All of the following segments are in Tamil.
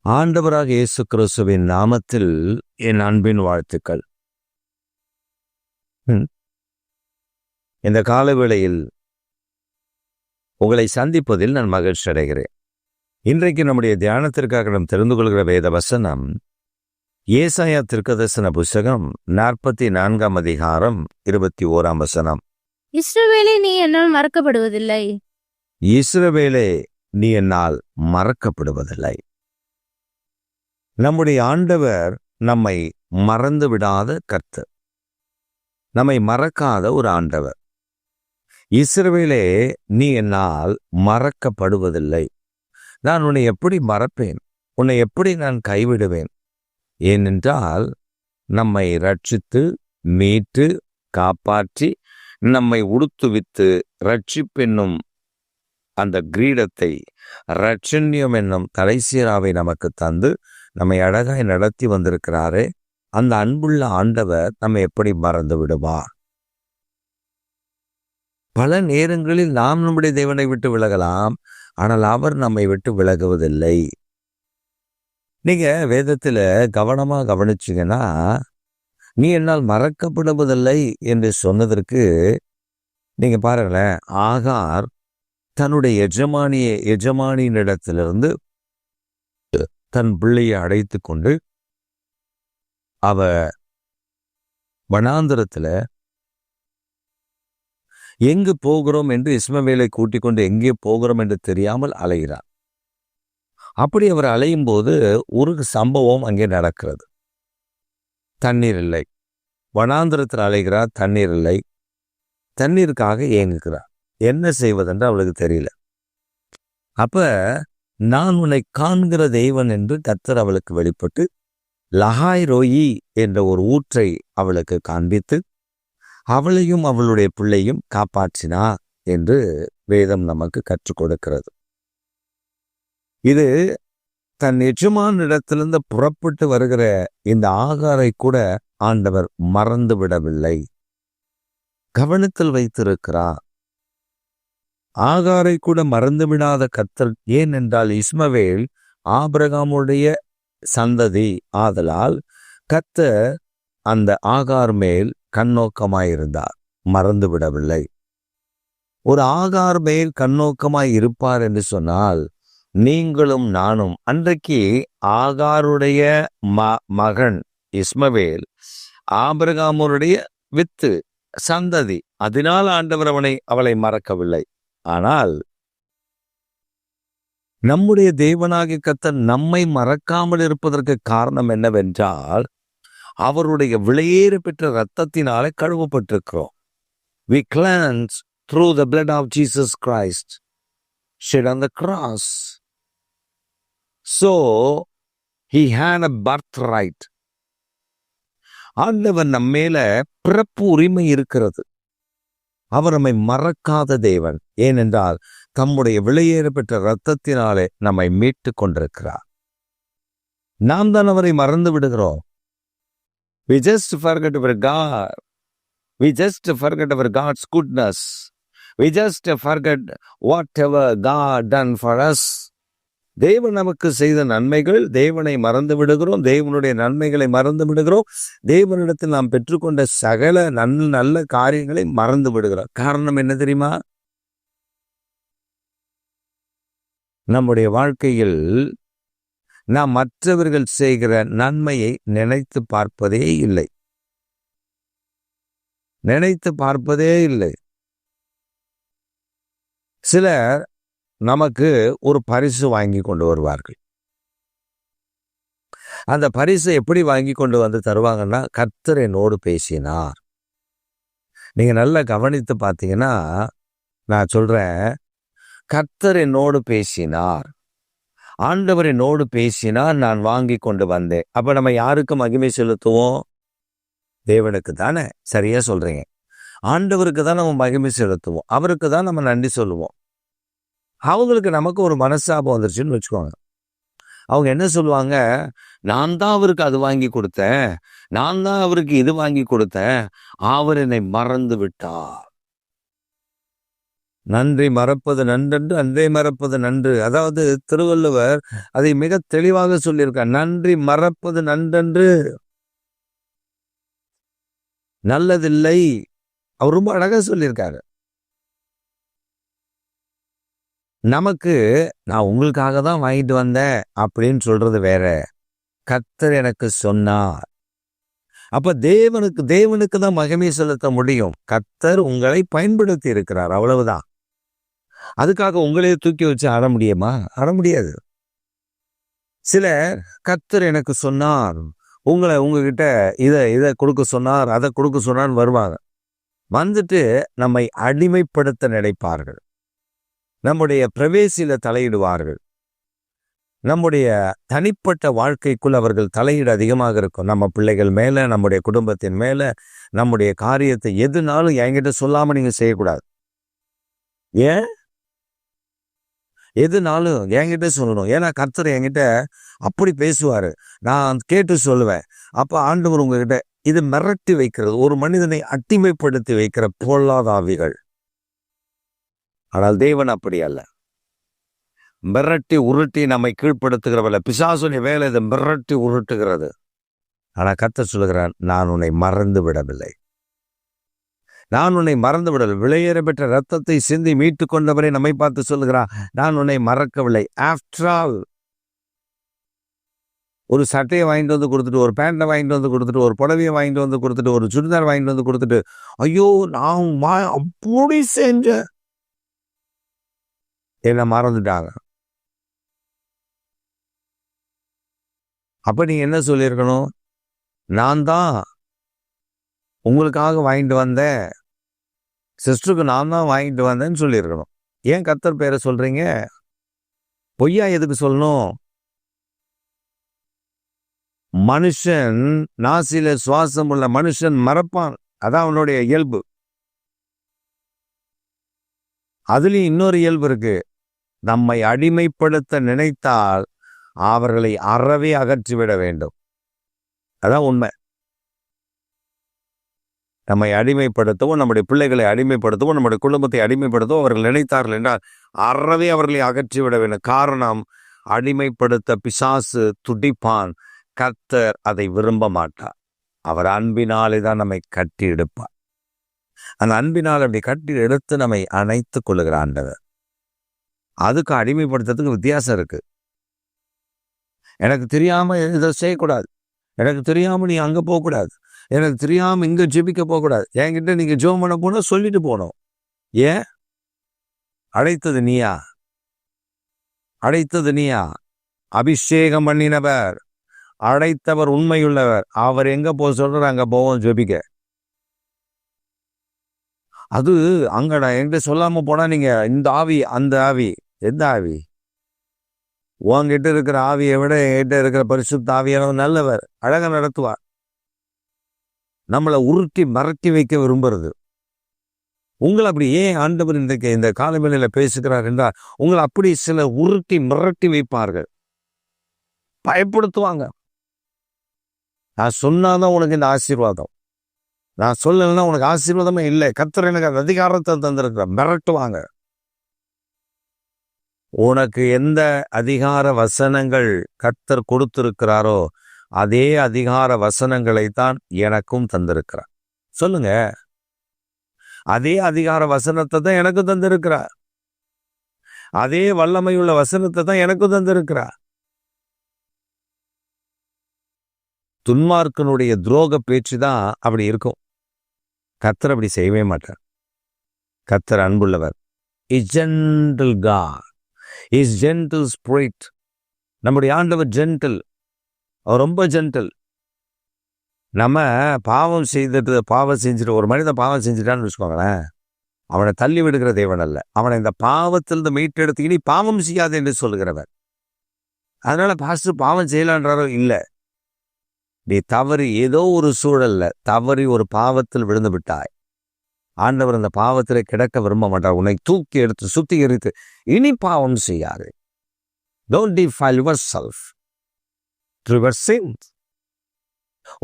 ஆண்டவராக இயேசு கிறிஸ்துவின் நாமத்தில் என் அன்பின் வாழ்த்துக்கள். இந்த காலவேளையில் உங்களை சந்திப்பதில் நான் மகிழ்ச்சி அடைகிறேன். இன்றைக்கு நம்முடைய தியானத்திற்காக நாம் தெரிந்து கொள்கிற வேத வசனம் ஏசாயா தீர்க்கதரிசன புஸ்தகம் 44 அதிகாரம் 21 வசனம். இஸ்ரவேலே, நீ என்னால் மறக்கப்படுவதில்லை. இஸ்ரவேலே, நீ என்னால் மறக்கப்படுவதில்லை. நம்முடைய ஆண்டவர் நம்மை மறந்து விடாத கர்த்தர், நம்மை மறக்காத ஒரு ஆண்டவர். இஸ்ரவேலே, நீ என்னால் மறக்கப்படுவதில்லை. நான் உன்னை எப்படி மறப்பேன்? உன்னை எப்படி நான் கைவிடுவேன்? ஏனென்றால் நம்மை ரட்சித்து மீட்டு காப்பாற்றி நம்மை உடுத்துவித்து ரட்சிப்பென்னும் அந்த கிரீடத்தை, ரட்சண்யம் என்னும் தலைசீராவை நமக்கு தந்து நம்மை அழகாய் நடத்தி வந்திருக்கிறாரே, அந்த அன்புள்ள ஆண்டவர் நம்மை எப்படி மறந்து விடுவார்? பல நேரங்களில் நாம் நம்முடைய தேவனை விட்டு விலகலாம், ஆனால் அவர் நம்மை விட்டு விலகுவதில்லை. நீங்க வேதத்துல கவனமா கவனிச்சீங்கன்னா, நீ என்னால் மறக்கப்படுவதில்லை என்று சொன்னதற்கு நீங்க பாருங்களேன், ஆகார் தன்னுடைய எஜமானியினிடத்திலிருந்து தன் பிள்ளையை அடைத்து கொண்டு அவ வனாந்திரத்துல எங்கு போகிறோம் என்று இஸ்மவேலை கூட்டிக் கொண்டு எங்கே போகிறோம் என்று தெரியாமல் அலைகிறார். அப்படி அவர் அலையும் போது ஒரு சம்பவம் அங்கே நடக்கிறது. தண்ணீர் இல்லை. வனாந்திரத்தில் அலைகிறார், தண்ணீர் இல்லை. தண்ணீருக்காக ஏங்குகிறார். என்ன செய்வதென்று அவளுக்கு தெரியல. அப்ப நான் உன்னை காண்கிற தேவன் என்று கர்த்தர் அவளுக்கு வெளிப்பட்டு லஹாய் ரோயி என்ற ஒரு ஊற்றை அவளுக்கு காண்பித்து அவளையும் அவளுடைய பிள்ளையும் காப்பாற்றினா என்று வேதம் நமக்கு கற்றுக் கொடுக்கிறது. இது தன் எஜமானிடத்திலிருந்து புறப்பட்டு வருகிற இந்த ஆகாரை கூட ஆண்டவர் மறந்து விடவில்லை, கவனத்தில் வைத்திருக்கிறார். ஆகாரை கூட மறந்து விடாத கர்த்தர். ஏன் என்றால் இஸ்மவேல் ஆபிரகாமுடைய சந்ததி ஆதலால் கர்த்தர் அந்த ஆகார் மேல் கண்ணோக்கமாயிருந்தார், மறந்து விடவில்லை. ஒரு ஆகார் மேல் கண்ணோக்கமாய் இருப்பார் என்று சொன்னால் நீங்களும் நானும், அன்றைக்கு ஆகாருடைய மகன் இஸ்மவேல் ஆபிரகாமுடைய வித்து சந்ததி, அதனால் ஆண்டவர் அவளை மறக்கவில்லை. ஆனால் நம்முடைய தேவனாகிய கர்த்தர் நம்மை மறக்காமல் இருப்பதற்கு காரணம் என்னவென்றால் அவருடைய விலையேற பெற்ற இரத்தத்தினாலே கழுவப்பட்டிருக்கிறோம். We cleanse through the blood of Jesus Christ shed on the cross. So he had a birthright. ஆண்டவர் நம்மேல பிறப்பு உரிமை இருக்கிறது. அவர் நம்மை மறக்காத தேவன். ஏனென்றால் தம்முடைய விலையேற பெற்ற இரத்தத்தினாலே நம்மை மீட்டு கொண்டிருக்கிறார். நாம் தான் அவரை மறந்து விடுகிறோம். We just forget our God. We just forget our God's goodness. We just forget whatever God done for us. தேவன் நமக்கு செய்த நன்மைகள், தேவனை மறந்து விடுகிறோம். தேவனுடைய நன்மைகளை மறந்து விடுகிறோம். தேவனிடத்தில் நாம் பெற்றுக்கொண்ட சகல நல்ல காரியங்களை மறந்து விடுகிறோம். காரணம் என்ன தெரியுமா? நம்முடைய வாழ்க்கையில் நாம் மற்றவர்கள் செய்கிற நன்மையை நினைத்து பார்ப்பதே இல்லை. சிலர் நமக்கு ஒரு பரிசு வாங்கி கொண்டு வருவார்கள். அந்த பரிசை எப்படி வாங்கி கொண்டு வந்து தருவாங்கன்னா, கர்த்தர் என்னோடு பேசினார். நீங்க நல்லா கவனித்து பார்த்தீங்கன்னா, நான் சொல்றேன், கர்த்தர் என்னோடு பேசினார், ஆண்டவர் என்னோடு பேசினார், நான் வாங்கி கொண்டு வந்தேன். அப்ப நம்ம யாருக்கு மகிமை செலுத்துவோம்? தேவனுக்கு தானே. சரியா சொல்றீங்க. ஆண்டவருக்கு தான் நம்ம மகிமை செலுத்துவோம், அவருக்கு தான் நம்ம நன்றி சொல்லுவோம். அவங்களுக்கு நமக்கு ஒரு மனஸ்தாபம் வந்துருச்சுன்னு வச்சுக்கோங்க. அவங்க என்ன சொல்லுவாங்க? நான் தான் அவருக்கு அது வாங்கி கொடுத்தேன், நான் தான் அவருக்கு இது வாங்கி கொடுத்தேன், அவர் என்னை மறந்து விட்டார். நன்றி மறப்பது நன்றென்று அன்றே மறப்பது நன்று. அதாவது திருவள்ளுவர் அதை மிக தெளிவாக சொல்லியிருக்கார். நன்றி மறப்பது நன்றென்று நல்லதில்லை. அவர் ரொம்ப அழகா சொல்லியிருக்காரு. நமக்கு நான் உங்களுக்காக தான் வாங்கிட்டு வந்தேன் அப்படின்னு சொல்றது வேற. கர்த்தர் எனக்கு சொன்னார். அப்ப தேவனுக்கு தான் மகிமை செலுத்த முடியும். கர்த்தர் உங்களை பயன்படுத்தி இருக்கிறார், அவ்வளவுதான். அதுக்காக உங்களையே தூக்கி வச்சு ஆட முடியுமா? ஆட முடியாது. சில கர்த்தர் எனக்கு சொன்னார், உங்ககிட்ட இதை கொடுக்க சொன்னார், அதை கொடுக்க சொன்னான்னு வருவாங்க. வந்துட்டு நம்மை அடிமைப்படுத்த நினைப்பார்கள். நம்முடைய பிரவேசில தலையிடுவார்கள். நம்முடைய தனிப்பட்ட வாழ்க்கைக்குள் அவர்கள் தலையீடு அதிகமாக இருக்கும். நம்ம பிள்ளைகள் மேல, நம்முடைய குடும்பத்தின் மேல, நம்முடைய காரியத்தை எதுனாலும் என்கிட்ட சொல்லாம நீங்க செய்யக்கூடாது. ஏன்? எதுனாலும் என்கிட்ட சொல்லணும். ஏன்னா கர்த்தர் என்கிட்ட அப்படி பேசுவாரு, நான் கேட்டு சொல்லுவேன். அப்ப ஆண்டவர் உங்ககிட்ட இது மிரட்டி வைக்கிறது, ஒரு மனிதனை அடிமைப்படுத்தி வைக்கிற பொல்லாத ஆவிகள். ஆனால் தேவன் அப்படி அல்ல. மிரட்டி உருட்டி நம்மை கீழ்ப்படுத்துகிறவல்ல. பிசாசுடைய வேலை இதை மிரட்டி உருட்டுகிறது. ஆனா கர்த்தர் சொல்லுகிறான், நான் உன்னை மறந்து விடவில்லை. நான் உன்னை மறந்து விடவில்லை. விலையேற பெற்ற ரத்தத்தை சிந்தி மீட்டு கொண்டவரை நம்மை பார்த்து சொல்லுகிறான், நான் உன்னை மறக்கவில்லை. ஆஃப்டர் ஆல், ஒரு சட்டையை வாங்கிட்டு வந்து கொடுத்துட்டு, ஒரு பேண்டை வாங்கிட்டு வந்து கொடுத்துட்டு, ஒரு புடவையை வாங்கிட்டு வந்து கொடுத்துட்டு, ஒரு சுடிதார் வாங்கிட்டு வந்து கொடுத்துட்டு, ஐயோ நான் அப்படி செஞ்சேன், என்ன மறந்துட்டாங்க. அப்ப நீங்க என்ன சொல்லியிருக்கணும்? நான் தான் உங்களுக்காக வாங்கிட்டு வந்தேன், சிஸ்டருக்கு நான் தான் வாங்கிட்டு வந்தேன்னு சொல்லியிருக்கணும். ஏன் கர்த்தர் பேரை சொல்றீங்க? பொய்யா எதுக்கு சொல்லணும்? மனுஷன் நாசில சுவாசம் உள்ள மனுஷன் மறப்பான். அதான் அவனுடைய இயல்பு. அதுலயும் இன்னொரு இயல்பு இருக்கு. நம்மை அடிமைப்படுத்த நினைத்தால் அவர்களை அறவே அகற்றிவிட வேண்டும். அதான் உண்மை. நம்மை அடிமைப்படுத்தவும், நம்முடைய பிள்ளைகளை அடிமைப்படுத்தவும், நம்முடைய குடும்பத்தை அடிமைப்படுத்தவும் அவர்கள் நினைத்தார்கள் என்றால் அறவே அவர்களை அகற்றிவிட வேண்டும். காரணம், அடிமைப்படுத்த பிசாசு துடிப்பான். கர்த்தர் அதை விரும்ப மாட்டார். அவர் அன்பினாலே தான் நம்மை கட்டி எடுப்பார். அந்த அன்பினால் அப்படி கட்டி எடுத்து நம்மை அணைத்து கொள்ளுகிற ஆண்டவர். அதுக்கு அடிமைப்படுத்துறதுக்கு வித்தியாசம் இருக்கு. எனக்கு தெரியாம இதை செய்யக்கூடாது, எனக்கு தெரியாம நீ அங்க போகக்கூடாது, எனக்கு தெரியாம இங்க ஜெபிக்க போகக்கூடாது, என்கிட்ட நீங்க ஜெபம் பண்ண போனா சொல்லிட்டு போனோம். ஏன்? அழைத்தது நீயா? அழைத்தது நீயா? அபிஷேகம் பண்ணினவர், அழைத்தவர் உண்மையுள்ளவர். அவர் எங்க போக சொல்ற அங்க போவோம் ஜெபிக்க. அது அங்கடா என்கிட்ட சொல்லாம போனா நீங்க இந்த ஆவி அந்த ஆவி. எந்த ஆவி? உங்ககிட்ட இருக்கிற ஆவியை விட என்கிட்ட இருக்கிற பரிசுத்த ஆவியானவர் நல்லவர், அழகா நடத்துவார். நம்மளை உருட்டி மிரட்டி வைக்க விரும்புறது. உங்களை அப்படி ஏன் ஆண்டவர் இன்றைக்கு இந்த காலவேளையில பேசுகிறார் என்றால், உங்களை அப்படி சில உருட்டி மிரட்டி வைப்பார்கள், பயப்படுத்துவாங்க. நான் சொன்னாதான் உனக்கு இந்த ஆசீர்வாதம், நான் சொல்லலைன்னா உனக்கு ஆசீர்வாதமே இல்லை. கர்த்தர் எனக்கு அந்த அதிகாரத்தை தந்திருக்கிற. மிரட்டுவாங்க. உனக்கு எந்த அதிகார வசனங்கள் கர்த்தர் கொடுத்திருக்கிறாரோ அதே அதிகார வசனங்களைத்தான் எனக்கும் தந்திருக்கிறார். சொல்லுங்க, அதே அதிகார வசனத்தை தான் எனக்கும் தந்திருக்கிறார். அதே வல்லமையுள்ள வசனத்தை தான் எனக்கும் தந்திருக்கிறார். துன்மார்க்கனுடைய துரோக பேச்சு தான் அப்படி இருக்கும். கர்த்தர் அப்படி செய்யவே மாட்டார். கர்த்தர் அன்புள்ளவர். Is gentle God, is gentle spirit. நம்முடைய ஆண்டவர் ஜென்டில், அவர் ரொம்ப ஜென்டில். நம்ம பாவம் செஞ்சுட்டு ஒரு மனிதன் பாவம் செஞ்சுட்டான்னு வச்சுக்கோங்களேன், அவனை தள்ளி விடுகிற தேவன் அல்ல, அவனை இந்த பாவத்திலிருந்து மீட்டெடுத்து இனி பாவம் செய்யாது என்று சொல்லுகிறவர். அதனால பாஸ்டர் பாவம் செய்யலான்றாரோ? இல்லை. நீ தவறி ஏதோ ஒரு சூழல்ல தவறி ஒரு பாவத்தில் விழுந்து விட்டாய். ஆண்டவர் அந்த பாவத்தில் கிடக்க விரும்ப மாட்டார். உன்னை தூக்கி எடுத்து சுத்திகரித்து இனி பாவம் செய்யாது. Don't defile yourself through your sins.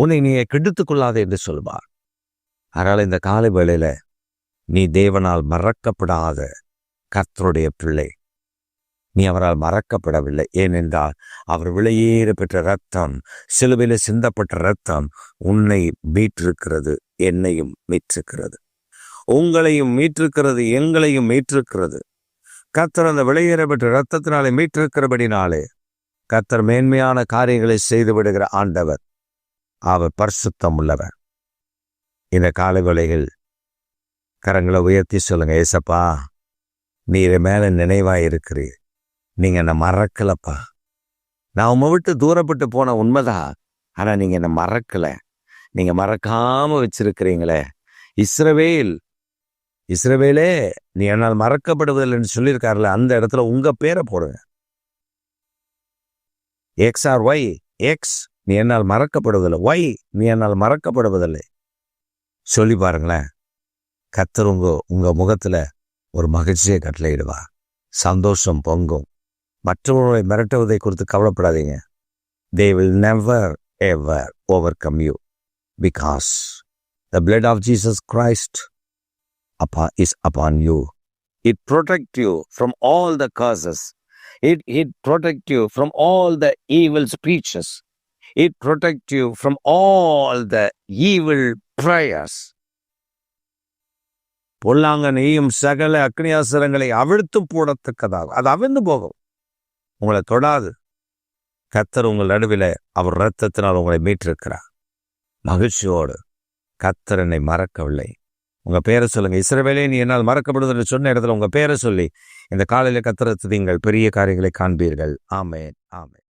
உன்னை நீ கெடுத்துக் கொள்ளாதே என்று சொல்வார். அதனால இந்த காலை வேளையில நீ தேவனால் மறக்கப்படாத கர்த்தருடைய பிள்ளை. நீ அவரால் மறக்கப்படவில்லை. ஏனென்றால் அவர் விலையேற பெற்ற இரத்தம், சிலுவையில் சிந்தப்பட்ட இரத்தம் உன்னை மீட்டிருக்கிறது, என்னையும் மீட்டிருக்கிறது, உங்களையும் மீட்டிருக்கிறது, எங்களையும் மீட்டிருக்கிறது. கர்த்தர் அந்த விலையேற பெற்ற இரத்தத்தினாலே மீட்டிருக்கிறபடினாலே கர்த்தர் மேன்மையான காரியங்களை செய்து விடுகிற ஆண்டவர். அவர் பரிசுத்தம் உள்ளவர். இந்த காலவேளையில் கரங்களை உயர்த்தி சொல்லுங்க, ஏசப்பா நீர் மேல நினைவாயிருக்கிறீர், நீங்க என்னை மறக்கலப்பா. நான் உம்மை விட்டு தூரப்பட்டு போன உண்மைதான், ஆனா நீங்க என்னை மறக்கல. நீங்க மறக்காம வச்சிருக்கிறீங்களே. இஸ்ரவேலே நீ என்னால் மறக்கப்படுவதில்லைன்னு சொல்லியிருக்காருல, அந்த இடத்துல உங்க பேரை போடுங்க. XRY, எக்ஸ் நீ என்னால் மறக்கப்படுவதில்லை, ஒய் நீ என்னால் மறக்கப்படுவதில்லை சொல்லி பாருங்களேன். கர்த்தர் உங்க முகத்துல ஒரு மகிழ்ச்சியை கட்டளையிடுவா, சந்தோஷம் பொங்கும். மற்றவர்களை மிரட்டுவதை குறித்து கவலைப்படாதீங்க. They will never ever overcome you because the blood of Jesus Christ is upon you. It protects you from all the curses. It protects you from all the evil speeches. It protects you from all the evil prayers. பொல்லாங்க நெய்யும் சகல அக்னியாசரங்களை அவிழ்த்து போடத்தக்கதாக அது அவிழ்ந்து போகும், உங்களை தொடாது. கர்த்தர் உங்கள் நடுவில் அவர் இரத்தத்தினால் உங்களை மீட்டிருக்கிறார். மகிழ்ச்சியோடு கர்த்தர் என்னை மறக்கவில்லை. உங்க பேரை சொல்லுங்க. இஸ்ரவேலே நீ என்னால் மறக்கப்படுவதில்லை சொன்ன இடத்துல உங்க பேரை சொல்லி இந்த காலையில கர்த்தரை துதியுங்கள், பெரிய காரியங்களை காண்பீர்கள். ஆமென், ஆமென்.